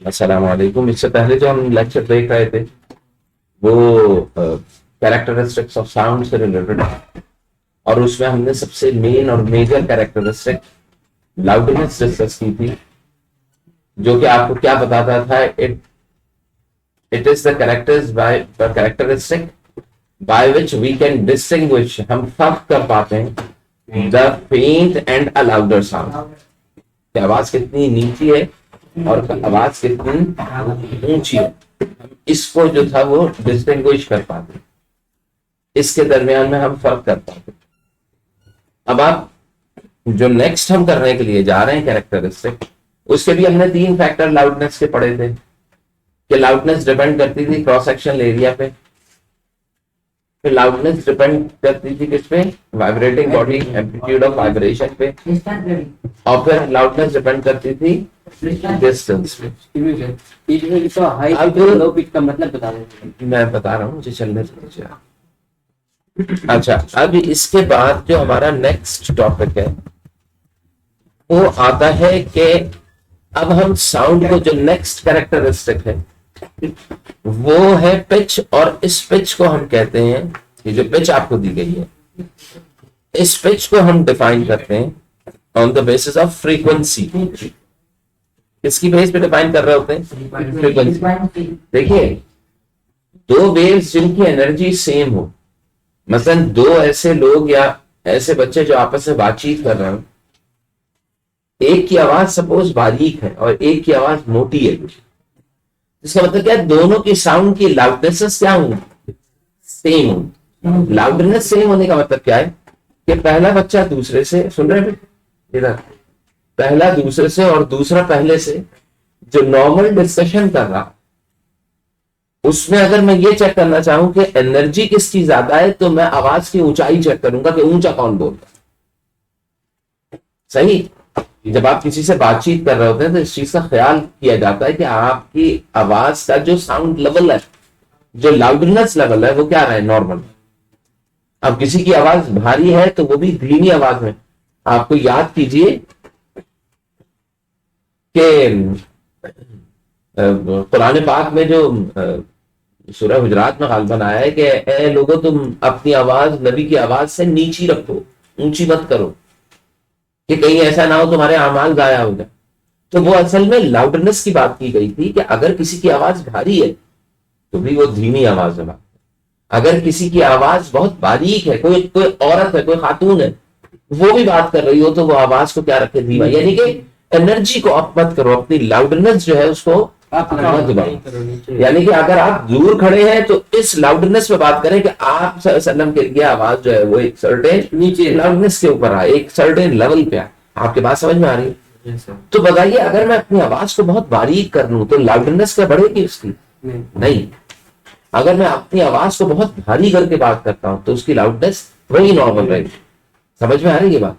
अस्सलाम वालेकुम। इससे पहले जो हम लेक्चर देख रहे थे वो कैरेक्टरिस्टिक्स ऑफ साउंड से रिलेटेड है, और उसमें हमने सबसे मेन और मेजर कैरेक्टरिस्टिक लाउडनेस डिस्कस की थी, जो कि आपको क्या बताता था। It it is the characteristic by which we can distinguish, हम फर्क कर पाते हैं द फेंट एंड अ लाउडर साउंड। आवाज कितनी नीची है और आवाज कितनी ऊंची है, हम इसको जो था वो डिस्टिंग्विश कर पाते, इसके दरमियान में हम फर्क कर पाते। अब आप जो नेक्स्ट हम करने के लिए जा रहे हैं कैरेक्टरिस्टिक, उसके भी हमने 3 फैक्टर लाउडनेस के पढ़े थे कि लाउडनेस डिपेंड करती थी क्रॉस सेक्शनल एरिया पे, फिर लाउडनेस डिपेंड करती थी किस पे, vibrating body amplitude of vibration पे, और फिर लाउडनेस डिपेंड करती थी डिस्टेंस पे। तो हाई पिच और लो पिच का मतलब बता दें। मैं बता रहा हूँ, मुझे चलने दीजिए। अच्छा, अब इसके बाद जो हमारा नेक्स्ट टॉपिक है वो आता है कि अब हम साउंड को, जो नेक्स्ट कैरेक्टरिस्टिक है वो है पिच, और इस पिच को हम कहते हैं, ये जो पिच आपको दी गई है, इस पिच को हम डिफाइन करते हैं on the basis of frequency. किसकी बेस पे डिफाइन कर रहे होते हैं? फ्रीक्वेंसी। देखिए, 2 वेव्स जिनकी एनर्जी सेम हो, मसलन 2 ऐसे लोग या ऐसे बच्चे जो आपस में बातचीत कर रहे हो, एक की आवाज सपोज बारीक है और एक की आवाज मोटी है, इसका मतलब क्या है? दोनों की साउंड की लाउडनेस क्या होंगी? सेम होंगी। लाउडनेस सेम होने का मतलब क्या है कि पहला बच्चा दूसरे से, सुन रहे हैं इधर, पहला दूसरे से और दूसरा पहले से जो नॉर्मल डिस्कशन कर रहा, उसमें अगर मैं ये चेक करना चाहूं कि एनर्जी किसकी ज्यादा है, तो मैं आवाज की ऊंचाई चेक करूंगा कि ऊंचा कौन बोलता है। सही। जब आप किसी से बातचीत कर रहे होते हैं तो इस चीज का ख्याल किया जाता है कि आपकी आवाज का जो साउंड लेवल है, जो लाउडनेस लेवल है, वो क्या रहे? नॉर्मल। अब किसी की आवाज भारी है तो वो भी धीमी आवाज में। आपको याद कीजिए कि कुरान पाक में जो सूरह हुजरात में गालिबन आया है कि ए लोगों, तुम अपनी आवाज नबी की आवाज से नीची रखो, ऊंची मत करो, कि कहीं ऐसा ना हो तुम्हारे अमाल गाया हो जाए। तो वो असल में लाउडनेस की बात की गई थी कि अगर किसी की आवाज भारी है तो भी वो धीमी आवाज में बात, अगर किसी की आवाज बहुत बारीक है, कोई कोई औरत है, कोई खातून है, वो भी बात कर रही हो, तो वो आवाज को क्या रखे? धीमा। यानी कि एनर्जी को आप मत करो, अपनी लाउडनेस जो है उसको मत दबाओ। यानी कि अगर आप दूर खड़े हैं तो इस लाउडनेस में बात करें कि आप सल्लम के लिए आवाज जो है वो एक सर्टेन नीचे लाउडनेस के ऊपर आए, एक सर्टेन लेवल पे आए। आपके बात समझ में आ रही है? तो बताइए, अगर मैं अपनी आवाज को बहुत बारीक कर लूं तो लाउडनेस क्या बढ़ेगी उसकी? नहीं। अगर मैं अपनी आवाज को बहुत भारी करके बात करता हूं तो उसकी लाउडनेस वही नॉर्मल रहेगी। समझ में आ रही है बात?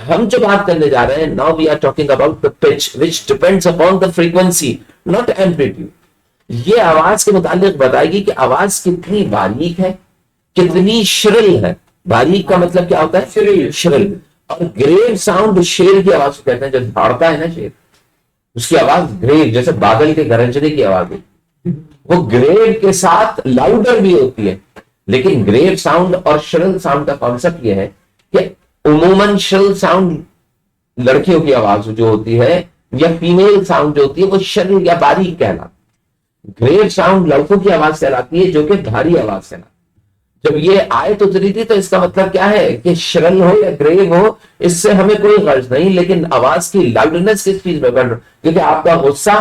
हम जो बात करने जा रहे हैं, now we are talking about the pitch which depends upon the frequency, not amplitude. ये आवाज के मुतालिक बताएगी कि आवाज कितनी बारीक है, कितनी श्रिल है। बारीक का मतलब क्या होता है? श्रिल। और ग्रेव साउंड शेर की आवाज को कहते हैं। जब दौड़ता है ना शेर, उसकी आवाज ग्रेव, जैसे बादल के गरजने की आवाज है, वो ग्रेव के साथ लाउडर भी होती है। लेकिन ग्रेव साउंड और श्रिल साउंड का कॉन्सेप्ट यह है कि उमूमन श्रिल साउंड लड़कियों की आवाज जो होती है, या फीमेल साउंड जो होती है, वो श्रिल या बारीक कहलाती। ग्रेव साउंड लड़कों की आवाज कहलाती है, जो कि भारी आवाज कहलाती। जब ये आयत उतरी थी तो इसका मतलब क्या है कि श्रिल हो या ग्रेव हो, इससे हमें कोई गर्ज नहीं, लेकिन आवाज की लाउडनेस किस चीज में बढ़, क्योंकि आपका गुस्सा,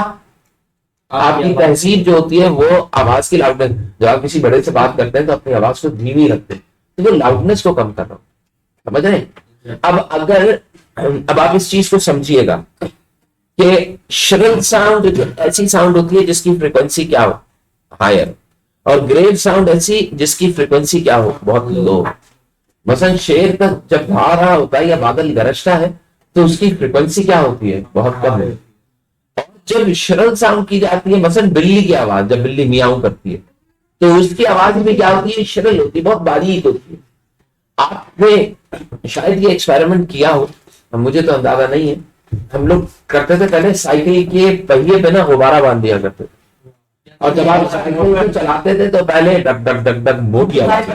आपकी तहजीब जो होती है, वो आवाज की लाउडनेस। जब आप किसी बड़े से बात करते हैं तो अपनी आवाज को धीमी रखते हैं, तो वो लाउडनेस को कम कर रहा हूं। समझ रहे हैं? अब आप इस चीज को समझिएगा कि श्रिल साउंड जो ऐसी साउंड होती है जिसकी फ्रीक्वेंसी क्या हो? हायर। और ग्रेव साउंड ऐसी जिसकी फ्रीक्वेंसी क्या हो? बहुत लो। मसलन शेर का जब गा रहा होता है या बादल गरजता है तो उसकी फ्रीक्वेंसी क्या होती है? बहुत कम है। और जब श्रिल साउंड की जाती है, मसलन बिल्ली की आवाज, जब बिल्ली मियाऊ करती है तो उसकी आवाज भी क्या होती है? श्रिल होती है, बहुत बारीक होती है। आपने शायद ये एक्सपेरिमेंट किया हो, मुझे तो अंदाजा नहीं है, हम लोग करते थे पहले, साइकिल के पहिए पे ना गुब्बारा बांध दिया करते थे, और जब आप साइकिल को चलाते थे तो पहले डक डक डक डक मोटी आवाज,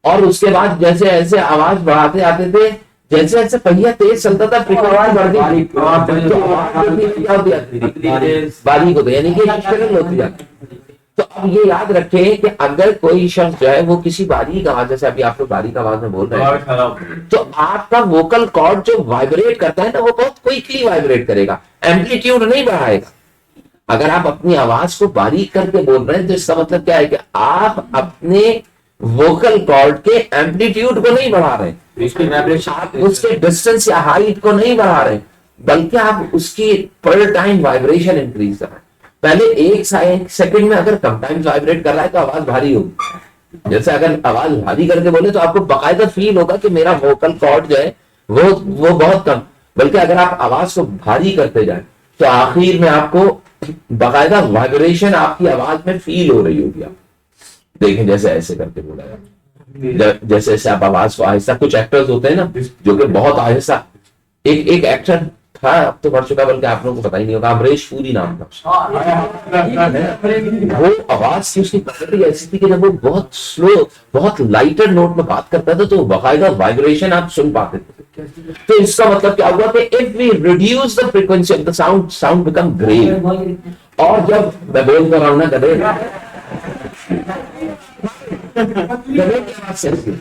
और उसके बाद जैसे ऐसे आवाज बढ़ाते आते थे, जैसे जैसे पहिया तेज चलता था आवाज बढ़ती, बारीक होती, यानी कि सरल होती जाती। तो अब ये याद रखें कि अगर कोई शख्स जो है वो किसी बारीक आवाज, जैसे अभी आप लोग बारीक आवाज में बोल रहे हैं, तो आपका वोकल कॉर्ड जो वाइब्रेट करता है ना, वो बहुत क्विकली वाइब्रेट करेगा, एम्पलीट्यूड नहीं बढ़ाएगा। अगर आप अपनी आवाज को बारीक करके बोल रहे हैं तो इसका मतलब क्या है कि आप अपने वोकल कॉर्ड के एम्पलीट्यूड को नहीं बढ़ा रहे, आप उसके डिस्टेंस या हाइट को नहीं बढ़ा रहे, बल्कि आप उसकी पर टाइम वाइब्रेशन इंक्रीज कर रहे हैं। पहले एक सेकंड में अगर कम टाइम वाइब्रेट कर रहा है तो आवाज भारी होगी। जैसे अगर आवाज भारी करके बोले तो आपको बाकायदा फील होगा कि मेरा वोकल कॉर्ड जो है वो बहुत कम, बल्कि अगर आप आवाज को भारी करते जाए तो आखिर में आपको बाकायदा वाइब्रेशन आपकी आवाज में फील हो रही होगी। आप देखें जैसे ऐसे करके बोला जाए, जैसे जैसे आप आवाज को आहिस्ता, कुछ एक्टर्स होते हैं ना जो कि बहुत आहिस्ता, एक एक्टर था, अब तो मर चुका, बल्कि आप लोगों को पता ही नहीं होगा, अमरीश पुरी नाम था उसका। वो आवाज थी उसकी क्वालिटी ऐसी थी कि जब वो बहुत स्लो, बहुत लाइटर नोट में बात करता था तो बाकायदा वाइब्रेशन आप सुन पाते थे। तो इसका मतलब क्या हुआ कि if we reduce the frequency of the sound, sound become grave. और जब मैं बोल कर रहा हूं ना गधे, गधे की आवाज से उसमें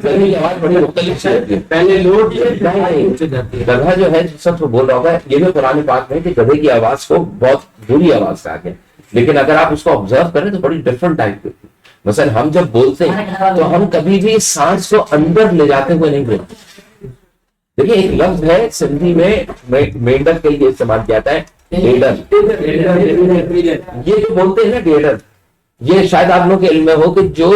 गधे की आवाज बड़ी मुख्तलिफ है। पहले लोग गधा जो है सब बोल रहा होगा, ये भी पुरानी बात है कि गधे की आवाज को बहुत बुरी आवाज कहा गया, लेकिन अगर आप उसको ऑब्जर्व करें तो बड़ी डिफरेंट टाइप की। मसलन हम जब बोलते हैं तो हम कभी भी सांस को अंदर ले जाते हुए नहीं बोलते। देखिए एक लफ्ज है सिंधी में मेंढक के लिए इस्तेमाल किया जाता है, डेडर। ये जो बोलते हैं ना डेडर, ये शायद आप लोग के इल्म में हो कि जो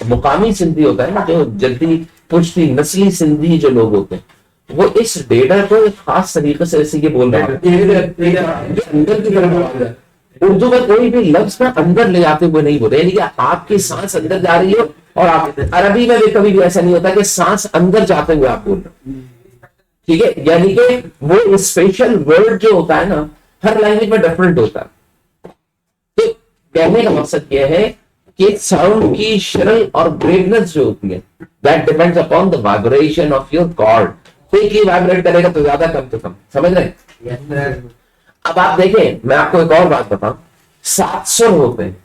मुकामी सिंधी होता है ना, जो जल्दी पुश्ती नस्ली सिंधी जो लोग होते हैं, वो इस डेडर को एक खास तरीके से ऐसे ये बोल रहे हैं, अंदर की तरफ। उर्दू में कोई भी लफ्ज ना अंदर ले जाते हुए नहीं बोलते, यानी कि आपकी सांस अंदर जा रही हो, और आप अरबी में भी कभी भी ऐसा नहीं होता कि सांस अंदर जाते हुए आप बोल रहे, ठीक है। यानी कि वो स्पेशल वर्ड जो होता है ना, हर लैंग्वेज में डिफरेंट होता है। तो कहने का मकसद यह है कि साउंड की शरल और ब्रेवनेस जो होती है, that depends upon the vibration of your cord. Quickly vibrate करेगा तो ज्यादा, कम तो कम, समझ रहे हैं। अब आप देखें, मैं आपको एक और बात बताऊं, 7 सुर होते हैं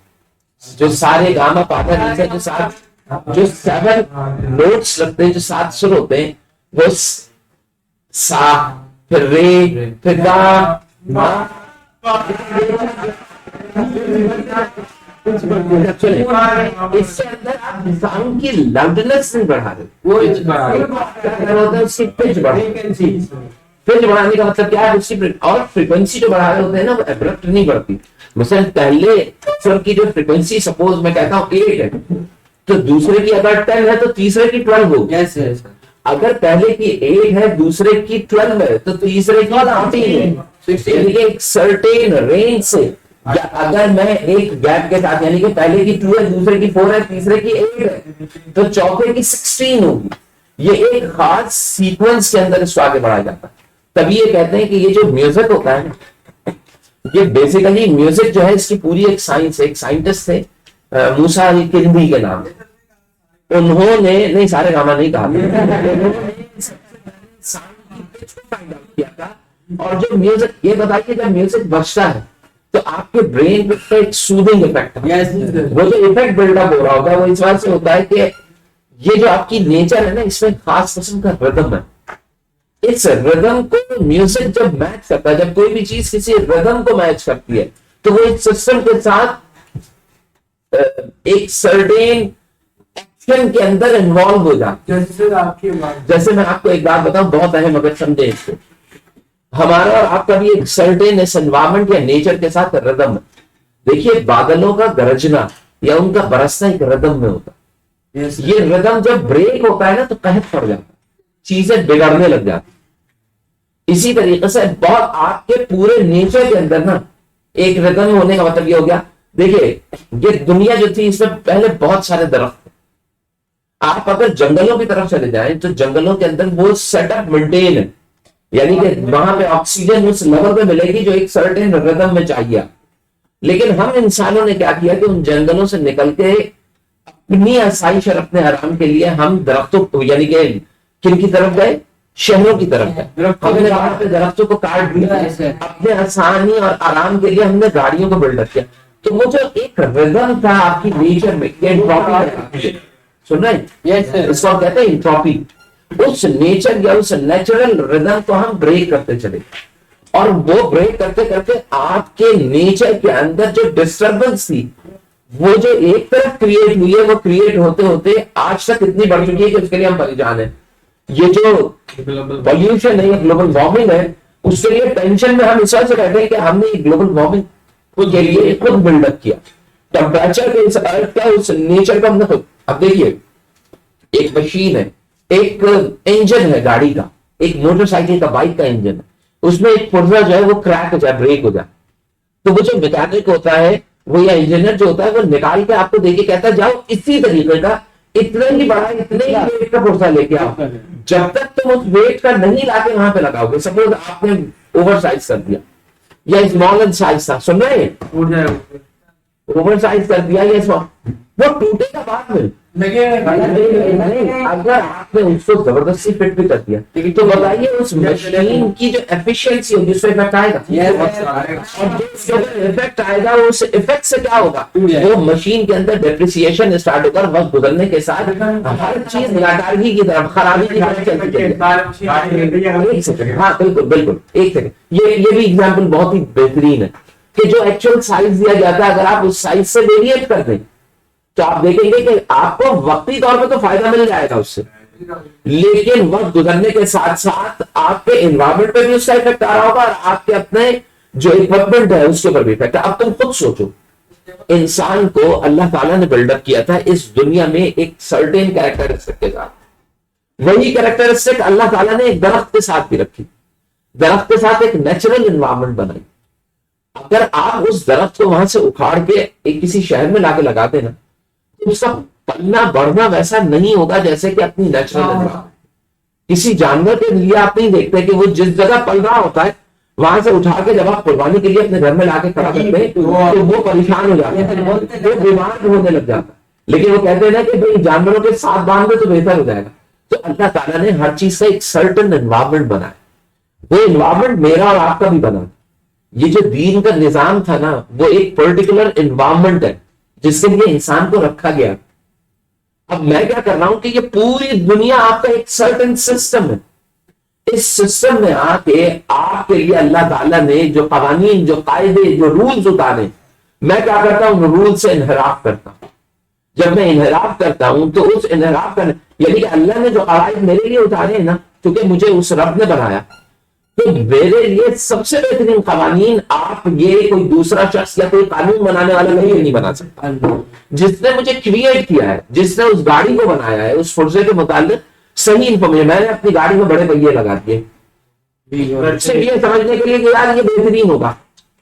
जो सारे गामा पाधा नीचे, जो 7 नोट्स लगते हैं, जो 7 सुर होते हैं, वो सा, फिर रे, फिर गा, मा। इससे अंदर आप साउंड की लाउडनेस नहीं बढ़ा रहे, वो होता है उसकी पिच बढ़ानी। पिच बढ़ाने का मतलब क्या है, उसकी और फ्रीक्वेंसी जो बढ़ा रहे होते हैं ना, वो एब्रप्ट नहीं बढ़ती। मसलन पहले स्वर की जो फ्रीक्वेंसी सपोज मैं कहता हूँ 8 है, तो दूसरे की अगर 10 है तो तीसरे की 12 होगी। अगर पहले की 8 है, दूसरे की 12 है, तो तीसरे की 14 है। यानी कि एक सर्टेन रेंज से, अगर मैं एक गैप के साथ, यानी कि पहले की 2 है, दूसरे की 4 है, तीसरे की 8 है, तो चौथे की 16 होगी। ये एक खास सीक्वेंस के अंदर इसको आगे बढ़ाया जाता है। तभी ये कहते हैं कि ये जो म्यूजिक होता है ना, ये बेसिकली म्यूजिक जो है, इसकी पूरी एक साइंस है। एक साइंटिस्ट थे मूसा अल-किंदी के नाम, उन्होंने, नहीं सारे गामा नहीं कहा, किया था। और जो म्यूजिक, ये बताइए जब म्यूजिक बजता है तो आपके ब्रेन पे एक सूदिंग इफेक्ट है। वो जो इफेक्ट बिल्डअप हो रहा होगा वो इस बात से होता है कि ये जो आपकी नेचर है ना, इसमें खास किस्म का रिदम है। इस रिदम को म्यूजिक जब मैच करता है, जब कोई भी चीज किसी रिदम को मैच करती है, तो वो इस सिस्टम के साथ एक सर्टेन एक्शन के अंदर इन्वॉल्व हो जाता है। जैसे मैं आपको एक बात बताऊं, बहुत अहम, अगर समझे इसको, हमारा और आपका भी एक सर्टेन इस एनवायरमेंट या नेचर के साथ रिदम है। देखिए बादलों का गरजना या उनका बरसना एक रिदम में होता है। ये रिदम जब ब्रेक होता है ना तो कहत पड़ जाता है, चीजें बिगड़ने लग जाती। इसी तरीके से बहुत आपके पूरे नेचर के अंदर ना एक रिदम होने का मतलब ये हो गया, देखिए, ये दुनिया जो थी इसमें पहले बहुत सारे दरख्त थे। आप अगर जंगलों की तरफ चले जाएं तो जंगलों के अंदर वो सेटअप मेंटेन है, यानी कि वहां पे ऑक्सीजन उस लेवल पे मिलेगी जो एक सर्टेन रिदम में चाहिए। लेकिन हम इंसानों ने क्या किया कि उन जंगलों से निकल के अपनी आसाइश और अपने आराम के लिए हम दरख्तों यानी कि किन की तरफ गए, शहरों की तरफ गए। हमने वहां पे दरख्तों को काट दिया, अपने आसानी और आराम के लिए हमने गाड़ियों को बिल्डअप किया। तो वो जो एक रिदम था आपकी नेचर में, एंट्रोपी सुन रहे हैं, इसको हम कहते हैं एंट्रोपी। उस नेचर या उस नेचुरल रिदम को हम ब्रेक करते चले, और वो ब्रेक करते करते आपके नेचर के अंदर जो डिस्टर्बेंस थी वो जो एक तरफ क्रिएट हुई है, वो क्रिएट होते होते आज तक इतनी बढ़ चुकी है कि उसके लिए हम परेशान हैं। ये जो पॉल्यूशन है, ग्लोबल वार्मिंग है, उसके लिए टेंशन में हम इस वजह से बैठे हैं कि हमने ग्लोबल वार्मिंग के लिए खुद बिल्डअप किया टेम्परेचर के इस अर्थ का, उस नेचर का हमने खुद। अब देखिए, एक मशीन है, एक इंजन है गाड़ी का, एक मोटरसाइकिल का, बाइक का इंजन है, उसमें एक पुर्जा जो है वो क्रैक हो जाए, ब्रेक हो जाए, तो वो जो मैकेनिक होता है, वो या इंजीनियर जो होता है, वो निकाल के आपको देके कहता है जाओ इसी तरीके का इतने ही बड़ा, इतने ही वेट का पुर्जा लेके आओ। जब तक तुम उस वेट का नहीं लाके वहां पे लगाओगे, सपोज आपने ओवर साइज कर दिया या स्मॉल साइज था, सुन रहे हैं, ओवर साइज कर दिया या स्मॉल, वो टूटेगा बाद में। अगर आपने उसको जबरदस्ती फिट भी कर दिया तो बताइए उस मशीन की जो एफिशिएंसी होगी उससे इफेक्ट आएगा, इफेक्ट आएगा। उस इफेक्ट से क्या होगा, वो मशीन के अंदर डेप्रिसिएशन स्टार्ट होकर वक्त गुजरने के साथ हर चीज नाकागी की तरफ, खराबी की तरफ चलती है। एक सेकंड, हाँ बिल्कुल बिल्कुल, एक सेकंड, ये भी एग्जाम्पल बहुत ही बेहतरीन है कि जो एक्चुअल साइज दिया जाता है, अगर आप उस साइज से वेरिएट कर दें तो आप देखेंगे कि आपको वक्ती तौर पे तो फायदा मिल जाएगा उससे, लेकिन वक्त गुजरने के साथ साथ आपके एनवायरमेंट पे भी उसका इफेक्ट आ रहा होगा और आपके अपने जो इक्विपमेंट है उसके ऊपर भी इफेक्ट है। अब तुम खुद सोचो, इंसान को अल्लाह ताला ने बिल्डअप किया था इस दुनिया में एक सर्टेन कैरेक्टरिस्टिक के साथ, वही कैरेक्टरिस्टिक अल्लाह ताला ने एक दरख्त के साथ भी रखी, दरख्त के साथ एक नेचुरल एनवायरमेंट बनाई। अगर आप उस दरख्त को वहां से उखाड़ के एक किसी शहर में लाके लगा देना, उसका पलना बढ़ना वैसा नहीं होगा जैसे कि अपनी नेचुरल एनवायरमेंट। किसी जानवर के लिए आप नहीं देखते कि वो जिस जगह पल रहा होता है वहां से उठा के जब आप कुर्बानी के लिए अपने घर में लाके खड़ा करते हैं तो वो परेशान हो जाता है, वो बीमार होने लग जाता है। लेकिन वो कहते हैं ना कि भाई जानवरों के साथ बांध दो तो बेहतर हो जाएगा। तो अल्लाह ताला ने हर चीज का एक सर्टेन एनवायरमेंट बनाया, वो एनवायरमेंट मेरा और आपका भी बना। ये जो दीन का निजाम था ना, वो एक पर्टिकुलर एनवायरमेंट है जिसके लिए इंसान को रखा गया। अब मैं क्या कर रहा हूं कि ये पूरी दुनिया आपका एक सर्टेन सिस्टम है, इस सिस्टम में आके आपके लिए अल्लाह ताला ने जो कवानीन, जो कायदे, जो रूल्स उतारे, मैं क्या करता हूं, रूल से इनहराफ करता हूं। जब मैं इनहराफ करता हूं तो उस इनहराफ करने, यानी कि अल्लाह ने जो कायदे मेरे लिए उतारे हैं ना, क्योंकि मुझे उस रब ने बनाया, तो मेरे लिए सबसे बेहतरीन कवानीन आप ये कोई दूसरा शख्स या कोई कानून बनाने वाला नहीं बना सकता। जिसने मुझे क्रिएट किया है, जिसने उस गाड़ी को बनाया है, उस पुर्जे के मुताबिक सही इंफॉर्मेशन, मैंने अपनी गाड़ी में बड़े पहिए लगा दिए सिर्फ ये समझने के लिए कि यार ये बेहतरीन होगा।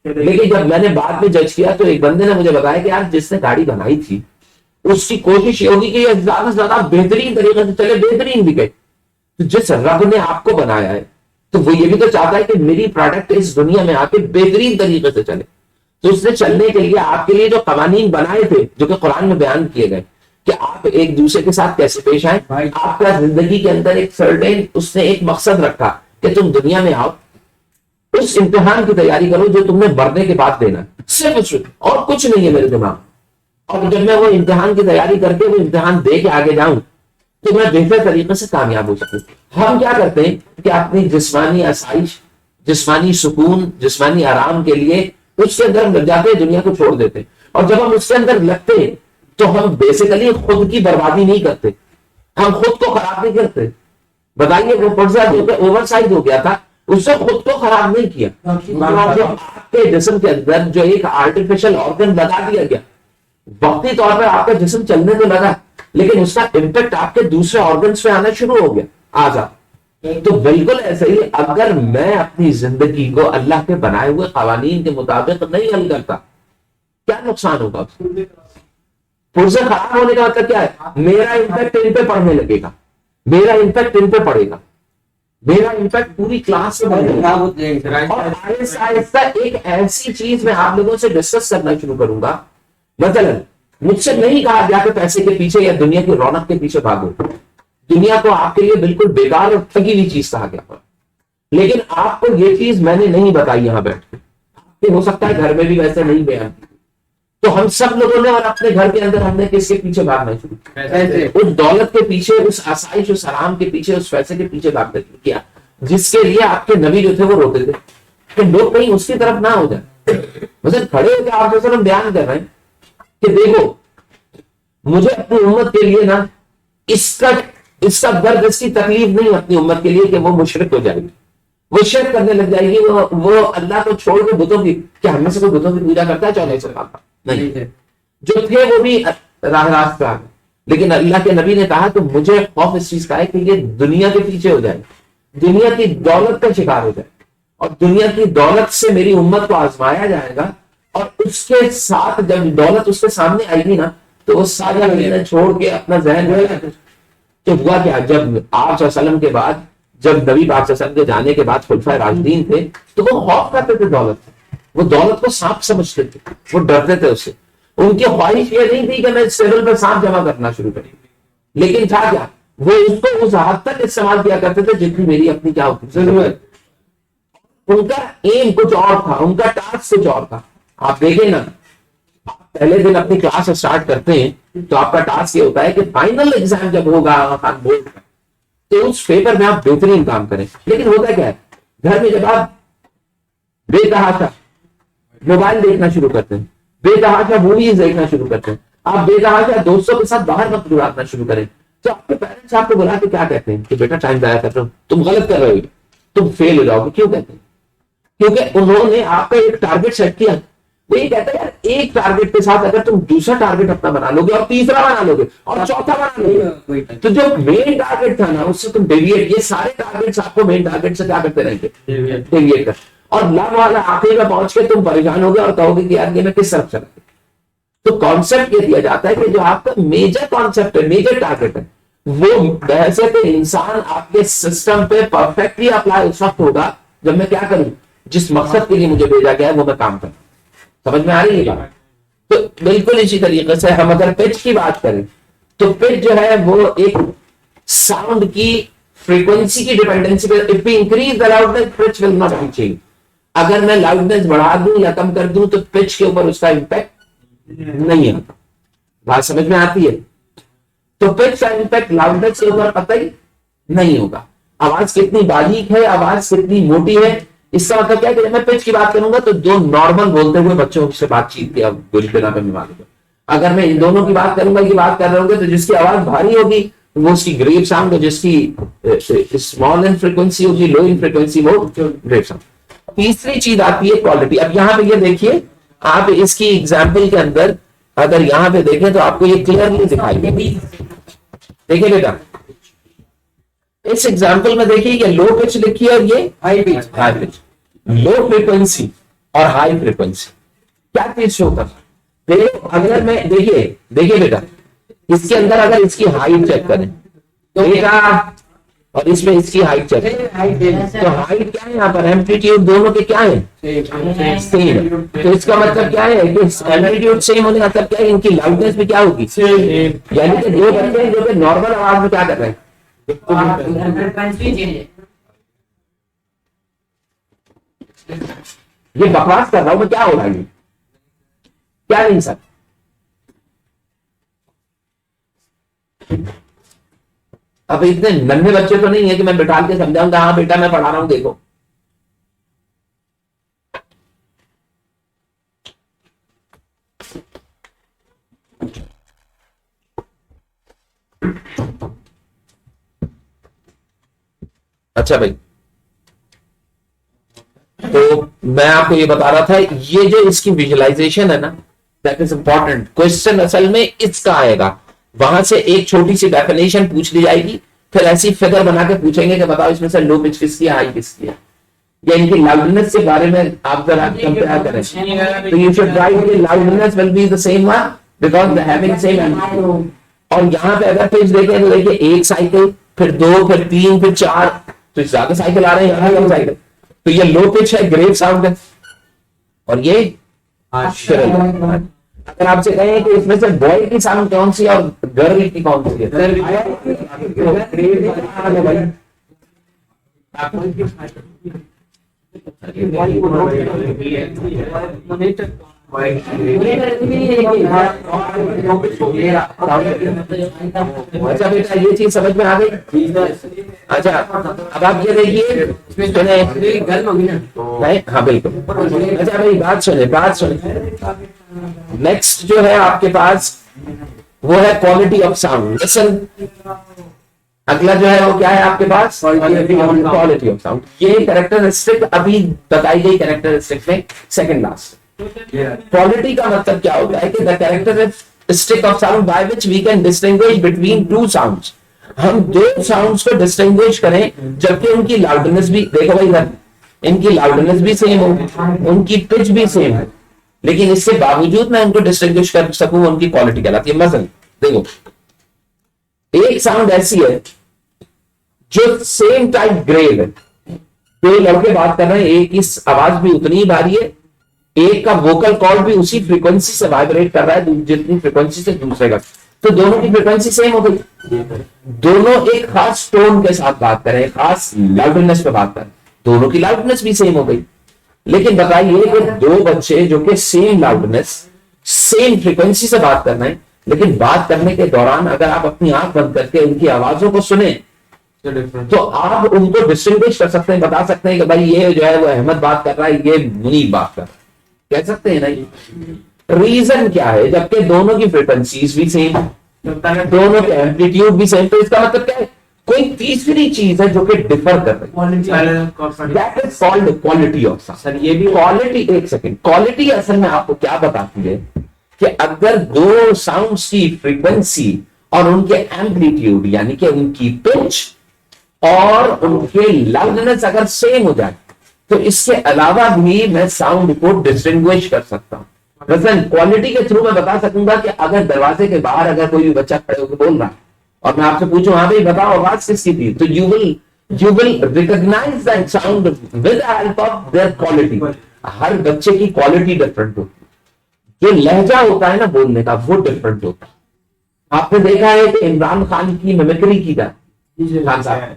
लेकिन जब मैंने बाद में जज किया तो एक बंदे ने मुझे बताया कि यार जिसने गाड़ी बनाई थी उसकी कोशिश ये होगी कि ये ज्यादा से ज्यादा बेहतरीन तरीके से चले, बेहतरीन दिखे। तो जिस रब ने आपको बनाया है तो वो ये भी तो चाहता है कि मेरी प्रोडक्ट इस दुनिया में आके बेहतरीन तरीके से चले। तो उसने चलने के लिए आपके लिए जो कवानीन बनाए थे, जो कि कुरान में बयान किए गए कि आप एक दूसरे के साथ कैसे पेश आए, आपका जिंदगी के अंदर एक सर्टेन, उसने एक मकसद रखा कि तुम दुनिया में आओ, उस इम्तिहान की तैयारी करो जो तुमने मरने के बाद देना, सिर्फ उसमें और कुछ नहीं है मेरे दिमाग। और जब मैं वो इम्तिहान की तैयारी करके वो इम्तिहान दे के आगे जाऊं तो मैं बेहतर तरीके से कामयाब हो सकूं। हम क्या करते हैं कि अपनी जिस्मानी आसाइश, जिस्मानी सुकून, जिस्मानी आराम के लिए उसके अंदर हम लग जाते हैं, दुनिया को छोड़ देते हैं। और जब हम उसके अंदर लगते हैं तो हम बेसिकली खुद की बर्बादी नहीं करते, हम खुद को खराब नहीं करते। बताइए, वो पुर्जा जो ओवर साइज हो गया था, उससे खुद को खराब नहीं किया। जो आपके जिस्म के अंदर जो एक आर्टिफिशियल ऑर्गन लगा दिया गया, वक्ती तौर पर आपका जिस्म चलने तो लगा, लेकिन उसका इम्पैक्ट आपके दूसरे ऑर्गन्स पे आना शुरू हो गया। आजा तो बिल्कुल ऐसे ही, अगर मैं अपनी जिंदगी को अल्लाह के बनाए हुए कवानीन के मुताबिक नहीं हल करता क्या नुकसान होगा उससे? पुर्जे खराब होने का मतलब क्या है? मेरा इम्पैक्ट इन पे पड़ने लगेगा, मेरा इम्पैक्ट इन पे पड़ेगा, मेरा इम्पैक्ट पूरी क्लास से बढ़ेगा। और आहिस्ता आहिस्ता एक ऐसी चीज मैं आप लोगों से डिस्कस करना शुरू करूंगा, मतलब मुझसे नहीं कहा गया कि पैसे के पीछे या दुनिया की रौनक के पीछे भागो, दुनिया को आपके लिए बिल्कुल बेकार और ठगी हुई चीज कहा गया, लेकिन आपको ये चीज मैंने नहीं बताई यहां बैठ के, हो सकता है घर में भी वैसे नहीं बयान की। तो हम सब लोगों ने और अपने घर के अंदर हमने किसके पीछे भागना शुरू किया? उस दौलत के पीछे, उस आसाइश, उस आराम के पीछे, उस पैसे के पीछे भागना शुरू किया, जिसके लिए आपके नबी जो थे वो रोते थे कि लोग कहीं उसकी तरफ ना हो जाए। मतलब खड़े होकर आप वसल्लम बयान कर रहे हैं कि देखो, मुझे अपनी उम्मत के लिए ना इसका दर्द, इसकी तकलीफ नहीं अपनी उम्मत के लिए कि वो मुशरिक हो जाएगी, वो शिरक करने लग जाएगी, वो अल्लाह को छोड़ के बुतों की, क्या हमें से कोई बुतों की पूजा करता है 14 साल का? नहीं थे, जो थे वो भी राह रास्त पे आ गए। लेकिन अल्लाह के नबी ने कहा तो मुझे खौफ इस चीज का है कि ये दुनिया के पीछे हो जाए, दुनिया की दौलत का शिकार हो जाए, और दुनिया की दौलत से मेरी उम्मत को आजमाया जाएगा, और उसके साथ जब दौलत उसके सामने आएगी ना, तो वो सारा दुनिया छोड़ के अपना जहन रहेगा। तो हुआ क्या, जब आप सल्लम के बाद, जब नबी पाक सल्लम के जाने के बाद खुलफाए राशिदीन थे, तो वो खौफ करते थे दौलत, वो दौलत को सांप समझते थे, वो डरते थे उससे। उनकी ख्वाहिश ये नहीं थी कि मैं टेबल पर सांप जमा करना शुरू करूं, लेकिन था क्या, वो उसको उस हद तक इस्तेमाल किया करते थे जितनी मेरी अपनी क्या होती जरूरत। उनका एम कुछ और था, उनका टास्क कुछ और था। आप देखें ना, पहले दिन अपनी क्लास स्टार्ट करते हैं तो आपका टास्क ये होता है कि फाइनल एग्जाम जब होगा बोर्ड का, तो उस पेपर में आप बेहतरीन काम करें। लेकिन होता क्या है, घर में जब आप बेतहाशा मोबाइल देखना शुरू करते हैं, बेतहाशा मूवीज देखना शुरू करते हैं, आप बेतहाशा दोस्तों के साथ बाहर वक्त गुजारना शुरू करें, तो आपके पेरेंट्स आपको बुला के क्या कहते हैं कि बेटा टाइम जाया कर रहे हो, तुम गलत कर रहे हो, तुम फेल हो जाओगे। क्यों कहते हैं? क्योंकि उन्होंने आपका एक टारगेट सेट किया। वो ये कहता है यार, एक टारगेट के साथ अगर तुम दूसरा टारगेट अपना बना लोगे और तीसरा बना लोगे और चौथा बना लोगे, तो जो मेन टारगेट था ना उससे तुम डेविएट, ये सारे टारगेट्स आपको मेन टारगेट से क्या करते रहेंगे, डेविएट कर, और लग वाला आखिरी में पहुंच के तुम परेशान होगे और कहोगे कि यार ये मैं किस तरफ चला। तो कॉन्सेप्ट ये दिया जाता है कि जो आपका मेजर कॉन्सेप्ट है, मेजर टारगेट है, वो वैसे तो इंसान आपके सिस्टम पे परफेक्टली अप्लाई उस वक्त होगा जब मैं क्या करूं, जिस मकसद के लिए मुझे भेजा गया है वो मैं काम करूं। समझ में आ रही है बात? तो बिल्कुल इसी तरीके से हम अगर पिच की बात करें तो पिच जो है वो एक साउंड की फ्रीक्वेंसी की डिपेंडेंसी पे, if we increase the loudness pitch will not be change. अगर मैं लाउडनेस बढ़ा दूं या कम कर दूं तो पिच के ऊपर उसका इंपैक्ट नहीं आता। बात समझ में आती है? तो पिच का इंपैक्ट लाउडनेस के ऊपर पता ही नहीं होगा। आवाज कितनी बारीक है, आवाज कितनी मोटी है, इसका मतलब क्या है कि जब मैं पिच की बात करूंगा तो दो नॉर्मल बोलते हुए बच्चों से बातचीत की बुरी तरह पे मालूम। अगर मैं इन दोनों की बात करूंगा, की बात कर रहे होंगे, तो जिसकी आवाज भारी होगी वो उसकी ग्रेव साउंड, जिसकी स्मॉल इन फ्रीक्वेंसी होगी, लो इन फ्रीक्वेंसी, वो ग्रेव साउंड। तीसरी चीज आती है क्वालिटी। अब यहाँ पे ये देखिए, आप इसकी एग्जाम्पल के अंदर अगर यहाँ पे देखें तो आपको ये क्लियरली दिखाई देगी। देखिए बेटा, इस एग्जाम्पल में देखिए ये लो पिच लिखी है और ये high pitch. High pitch, low frequency और हाई फ्रीक्वेंसी क्या चीज शो कर, अगर मैं देखिए बेटा, इसके अंदर अगर इसकी हाइट चेक करें तो बेटा, और इसमें इसकी हाइट चेक करें तो हाइट क्या है यहाँ पर, एम्पलीट्यूड दोनों के क्या है, सेम। तो इसका मतलब क्या है कि एम्पलीट्यूड सेम होने का मतलब क्या है, इनकी लाउडनेस भी क्या होगी, यानी कि दो बच्चे जो कि नॉर्मल आवाज में क्या कर रहे हैं, ये बकवास कर रहा हूं मैं, क्या हो रहा है, क्या नहीं सर। अब इतने नन्हे बच्चे तो नहीं है कि मैं बिठा के समझाऊंगा, हाँ बेटा मैं पढ़ा रहा हूं देखो। अच्छा भाई, तो मैं आपको ये बता रहा था, ये जो इसकी विजुअलाइजेशन है ना, दैट इज इंपॉर्टेंट। क्वेश्चन असल में इसका आएगा, वहां से एक छोटी सी डेफिनेशन पूछ ली जाएगी, फिर ऐसी फिगर बना के पूछेंगे कि बताओ इसमें से लो पिच किसकी है, हाई किसकी है। या इनकी लाउडनेस के बारे में आप जरा कंपेयर करें, तो you should write the loudness will be the same one because they having same amplitude. और यहाँ पे अगर पिच देखें तो देखिए एक साइकिल, फिर दो, फिर तीन, फिर चार, तो ज्यादा साइकिल आ रहे हैं, यहाँ कम साइकिल, तो ये लो पिच है, ग्रेव साउंड है, और ये श्रिल। अगर आपसे कहें कि इसमें से बॉय की साउंड कौन सी है और गर्ल की कौन सी है, अच्छा बेटा ये चीज समझ में आ गई। अच्छा अब आप ये देखिए, सुने, हाँ बिल्कुल। अच्छा भाई बात सुने। नेक्स्ट जो है आपके पास वो है क्वालिटी ऑफ साउंड। लिसन, अगला जो है वो क्या है आपके पास, क्वालिटी ऑफ साउंड। ये कैरेक्टरिस्टिक अभी बताई गई कैरेक्टरिस्टिक में सेकंड लास्ट। क्वालिटी का मतलब क्या होता है कि the characteristic of sound by which we can distinguish between two sounds. हम दो साउंड्स को डिस्टिंग्विश करें जबकि उनकी लाउडनेस भी, देखो भाई इधर, इनकी लाउडनेस भी सेम हो, उनकी पिच भी सेम है, लेकिन इसके बावजूद मैं उनको डिस्टिंग्विश कर सकूं, उनकी क्वालिटी कहलाती है। मसलन देखो, एक साउंड ऐसी है जो सेम टाइप ग्रेव है, दो लड़के बात कर रहे हैं, एक की आवाज भी उतनी ही भारी है, एक का वोकल कॉर्ड भी उसी फ्रीक्वेंसी से वाइब्रेट कर रहा है जितनी फ्रीक्वेंसी से दूसरे का, तो दोनों की फ्रीक्वेंसी सेम हो गई। दोनों एक खास टोन के साथ बात करें, खास लाउडनेस पे बात करें, दोनों की लाउडनेस भी सेम हो गई। लेकिन बताइए कि दो बच्चे जो कि सेम लाउडनेस, सेम फ्रीक्वेंसी से बात कर रहे हैं, लेकिन बात करने के दौरान अगर आप अपनी आंख बंद करके उनकी आवाजों को सुने तो आप उनको डिस्टिंग्विश कर सकते हैं, बता सकते हैं कि भाई ये जो है वो अहमद बात कर रहा है, ये मुनीब बात कर रहा है, कह सकते हैं ना। रीजन क्या है, जबकि दोनों की फ्रीक्वेंसीज भी सेम, दोनों के एम्पलीट्यूड भी सेम, तो इसका मतलब क्या है, कोई तीसरी चीज है जो कि डिफर कर रही है, that is called quality of sound. Sir ये भी क्वालिटी, एक सेकंड, क्वालिटी असल में आपको क्या बताती है कि अगर दो साउंड्स की फ्रीक्वेंसी और उनके एम्पलीट्यूड यानी कि उनकी पिच और उनके लाउडनेस अगर सेम हो जाए तो इसके अलावा भी मैं साउंड को डिस्टिंग्विश कर सकता हूं। मतलब क्वालिटी के थ्रू मैं बता सकूंगा कि अगर दरवाजे के बाहर अगर कोई भी बच्चा खड़े होकर बोल रहा है और मैं आपसे पूछूं हाँ भाई बताओ आवाज किसकी थी, तो you will recognise that sound with help of their quality. हर बच्चे की क्वालिटी डिफरेंट होती है, जो लहजा होता है ना बोलने का वो डिफरेंट होता है। आपने देखा है कि इमरान खान की मिमिक्री की जाए, खान साहब,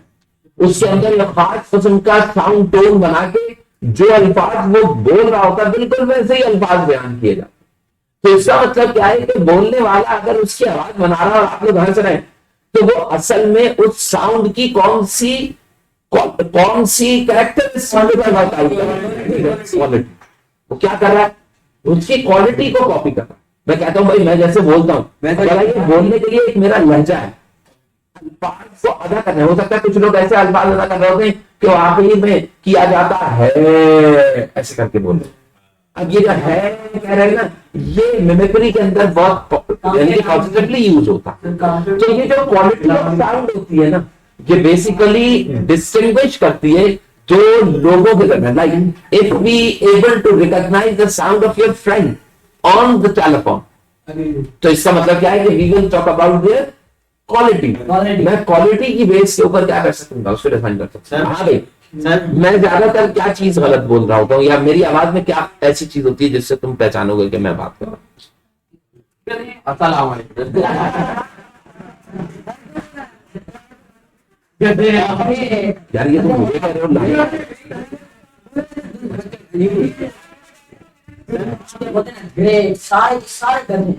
उसके अंदर खास किस्म का साउंड टोन बना के जो अल्फाज वो बोल रहा होता है बिल्कुल वैसे ही अल्फाज बयान किए जाते। तो इसका मतलब क्या है कि बोलने वाला अगर उसकी आवाज बना रहा है और आप लोग हंस रहे हैं तो वो असल में उस साउंड की कौन सी कैरेक्टरिस्टिक क्वालिटी, वो क्या कर रहा है, उसकी क्वालिटी को कॉपी कर रहा है। मैं कहता हूं भाई मैं जैसे बोलता हूं, बोलने के लिए एक मेरा लहजा है, अल्फाज को अदा करना हो सकता है कुछ लोग ऐसे अल्फाज अदा कर रहे होते हैं कि आखिरी में किया जाता है ऐसे करके बोल रहे। अब ये जो है कह रहे हैं ना, ये मिमिक्री के अंदर बहुत पॉजिटिवली यूज होता है। तो ये जो क्वालिटी ऑफ साउंड होती है ना, ये बेसिकली डिस्टिंग्विश करती है दो लोगों के दरमियान। Like if we able to recognize the sound of your friend on the telephone, तो इसका मतलब क्या है कि we will talk about their quality. मैं क्वालिटी की बेस के ऊपर क्या कर सकूंगा, उसको डिफाइन कर सकता हूं। हाँ भाई सर, मैं ज्यादातर क्या चीज गलत बोल रहा होता हूँ या मेरी आवाज में क्या ऐसी चीज होती है जिससे तुम पहचानोगे कि मैं बात कर रहा हूँ। यार ये तो मुझे कह रहे हो, सारे करने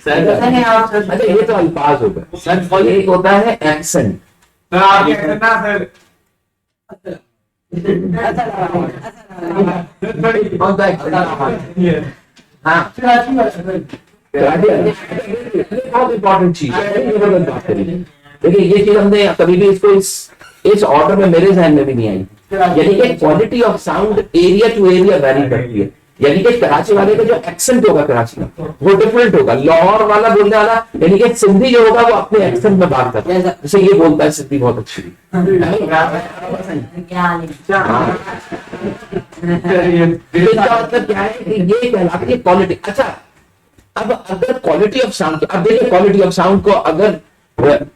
अच्छा ये तो अल्फाज हो गए सर, एक होता है एक्सेंट। हाँ बहुत इंपॉर्टेंट चीज है। देखिए ये चीज हमने कभी भी इसको इस ऑर्डर में मेरे जहन में भी नहीं आई। यानी कि quality of sound area to area vary करती है, यानी कि कराची वाले का जो एक्सेंट होगा कराची का वो डिफरेंट होगा। लाहौर वाला बोलने वाला यानी कि सिंधी जो होगा वो अपने एक्सेंट में बात करता है, जैसे ये बोलता है सिंधी बहुत अच्छी। इसका मतलब क्या है कि ये कहलाती है क्वालिटी। अच्छा, अब अगर क्वालिटी ऑफ साउंड, अब देखिए क्वालिटी ऑफ साउंड को अगर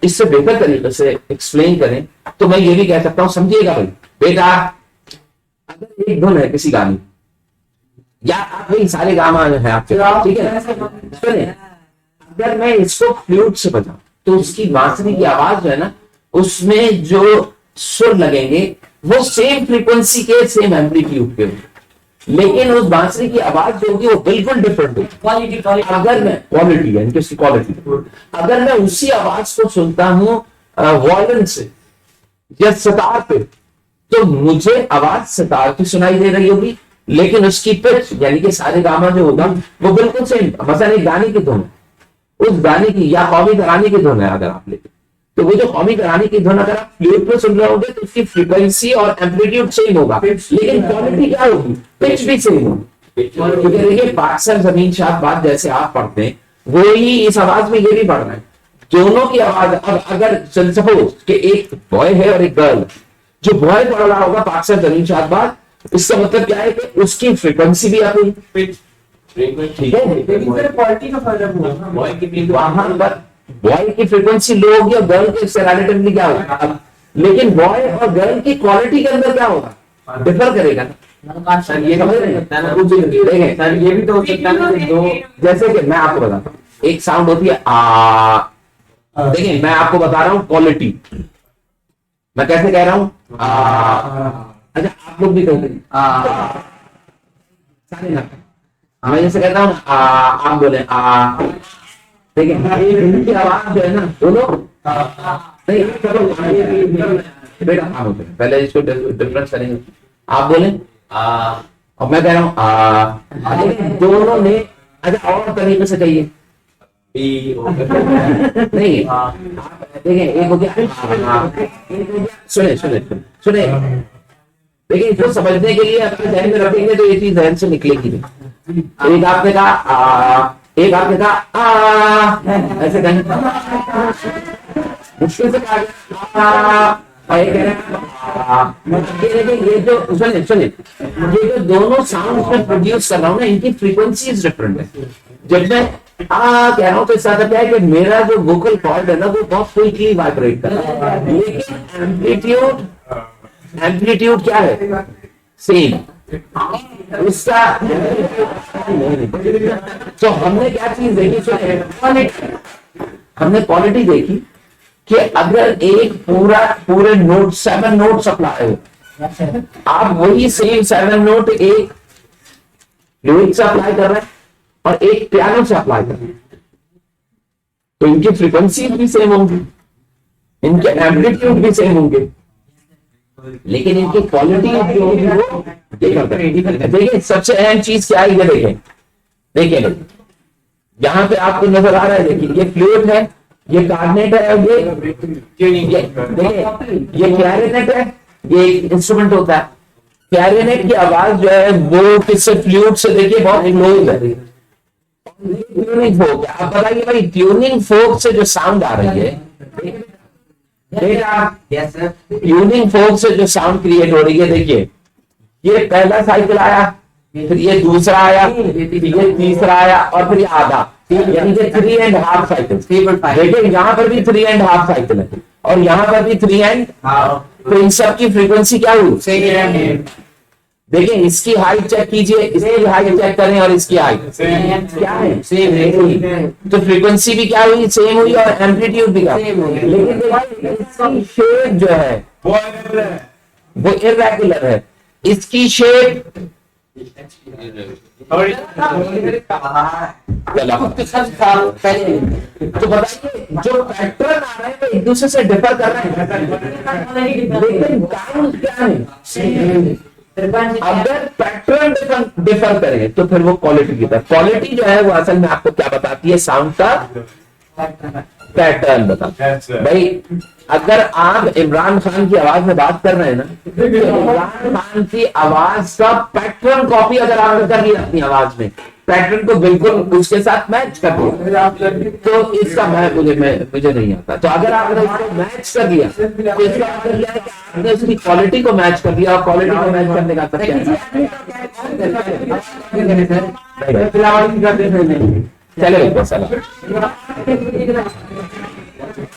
इससे बेहतर तरीके से एक्सप्लेन करें तो मैं ये भी कह सकता हूं, समझिएगा भाई बेटा, अगर एक धुन है किसी गाने या आप भाई सारे गामा है आपके, ठीक है, सुनिए, अगर मैं इसको फ्लूट से बजाऊं तो उसकी बांसुरी की आवाज जो है ना, उसमें जो सुर लगेंगे वो सेम फ्रीक्वेंसी के, सेम एम्पलीट्यूड के होंगे, लेकिन उस बांसुरी की आवाज जो होगी वो बिल्कुल डिफरेंट होगी। क्वालिटी अगर मैं क्वालिटी है इनकी क्वालिटी, अगर मैं उसी आवाज को सुनता हूं वॉयलिन से या सितार पे, तो मुझे आवाज सितार की सुनाई दे रही होगी, लेकिन उसकी पिच यानी कि सारे गामा जो होगा वो बिल्कुल सेम। मसलन एक गाने की धुन, उस गाने की या कौमी तराने की धुन है अगर आप लेते, तो वो जो कौमी तराने की धुन अगर आप फ्लूट पे सुन रहे होंगे तो उसकी फ्रीक्वेंसी और एम्पलीट्यूड सेम होगा, लेकिन क्वालिटी क्या होगी, पिच भी सेम होगी। क्योंकि देखिए बाक्सर जमीन शाह बात जैसे आप पढ़ते हैं वो ही इस आवाज में ये भी पढ़ रहे हैं, दोनों की आवाज। अब अगर सपोज कि एक बॉय है और एक गर्ल, जो बॉय पढ़ रहा होगा बाक्सर जमीन शाह बात, इसका मतलब क्या है कि उसकी फ्रीक्वेंसी भी आपकी, ठीक है, क्वालिटी का फर्क होगा। वहां पर बॉय की फ्रीक्वेंसी लो होगी और गर्ल के रिलेटिवली क्या होगा, लेकिन बॉय और गर्ल की क्वालिटी के अंदर क्या होगा, डिफर करेगा ना। सर ये समझ रहे हैं देखें सर, ये भी तो हो सकता है कि दो, जैसे कि मैं आपको बताता हूँ, एक साउंड होती है आ, देखिए मैं आपको बता रहा हूँ क्वालिटी, मैं कैसे कह रहा हूँ अच्छा आप लोग भी कहते हैं सारे ना, मैं जैसे कहता हूँ आप बोले देखिए इनकी आवाज जो है ना, बोलो नहीं चलो बेटा आप बोले, पहले इसको डिफरेंस करेंगे, आप बोले और मैं कह रहा हूँ लेकिन दोनों ने अच्छा और तरीके से कहिए नहीं, देखिए एक हो गया, सुने सुने सुने, देखिए इसको समझने के लिए अपने ध्यान में रखेंगे तो ये चीज ध्यान से निकलेगी नहीं। एक आपने कहा एक आपने कहा ऐसे कहें मुश्किल से कहा ये जो सुनिए सुनिए, ये जो दोनों साउंड में प्रोड्यूस कर रहा हूँ ना, इनकी फ्रीक्वेंसीज डिफरेंट है। जब मैं कह रहा हूँ तो इसका मतलब क्या है कि मेरा जो वोकल कॉर्ड है ना वो बहुत क्विकली वाइब्रेट कर रहा है, लेकिन एम्पलीट्यूड क्या है, सेम उसका। तो हमने क्या चीज देखी, हमने क्वालिटी देखी कि अगर एक पूरे नोट 7 नोट सप्लाई हो, आप वही सेम 7 नोट एक फ्लूइड से अप्लाई कर रहे हैं और एक पियानो से अप्लाई कर रहे हैं, तो इनकी फ्रीक्वेंसी भी सेम होंगी, इनके एम्पलीट्यूड भी सेम होंगे, लेकिन इनकी क्वालिटी जो होगी वो देखिए। सबसे अहम चीज क्या है, ये देखें देखिए यहाँ पे आपको नजर आ रहा है, देखिए ये फ्लूइड है, ये कार्नेट है, ये क्लैरिनेट है, ये इंस्ट्रूमेंट होता है। क्लैरिनेट की आवाज जो है वो किससे, फ्लूइड से, देखिए बहुत क्लोज है। ट्यूनिंग फोक, आप बताइए भाई ट्यूनिंग फोक से जो साउंड आ रही है, ट्यूनिंग फोक से जो साउंड क्रिएट हो रही है, देखिए ये पहला साइकिल आया, फिर ये दूसरा आया, ये तीसरा आया और फिर ये आधा, यानी कि 3.5 साइकिल। देखिए यहाँ पर भी 3.5 साइकिल है और यहाँ पर भी 3.5, तो इन सब की फ्रीक्वेंसी क्या हुई, देखिए इसकी हाइट चेक कीजिए, इसकी हाइट चेक करें और इसकी हाइट क्या है, सेम है, तो फ्रीक्वेंसी भी क्या हुई, सेम हुई और एम्पलीट्यूड भी क्या, लेकिन देखिए इसकी शेप जो है वो इर्रेगुलर है, इसकी शेप तो बताइए जो पैटर्न आ रहे हैं वो एक दूसरे से डिफर कर रहे हैं, लेकिन काम क्या है, अगर पैटर्न डिफर करें तो फिर वो क्वालिटी की तरफ, क्वालिटी जो है वो असल में आपको क्या बताती है, साउंड का पैटर्न बताता। भाई अगर आप इमरान खान की आवाज में बात कर रहे हैं ना, तो इमरान खान की आवाज का पैटर्न कॉपी अगर आपने कर लिया अपनी आवाज में, पैटर्न को बिल्कुल उसके साथ मैच कर दिया, तो इसका मुझे नहीं आता। तो अगर आपने इसको मैच कर दिया तो इसका मतलब यह है कि आपने उसकी क्वालिटी को मैच कर दिया, और क्वालिटी को मैच करने का मतलब क्या है? चले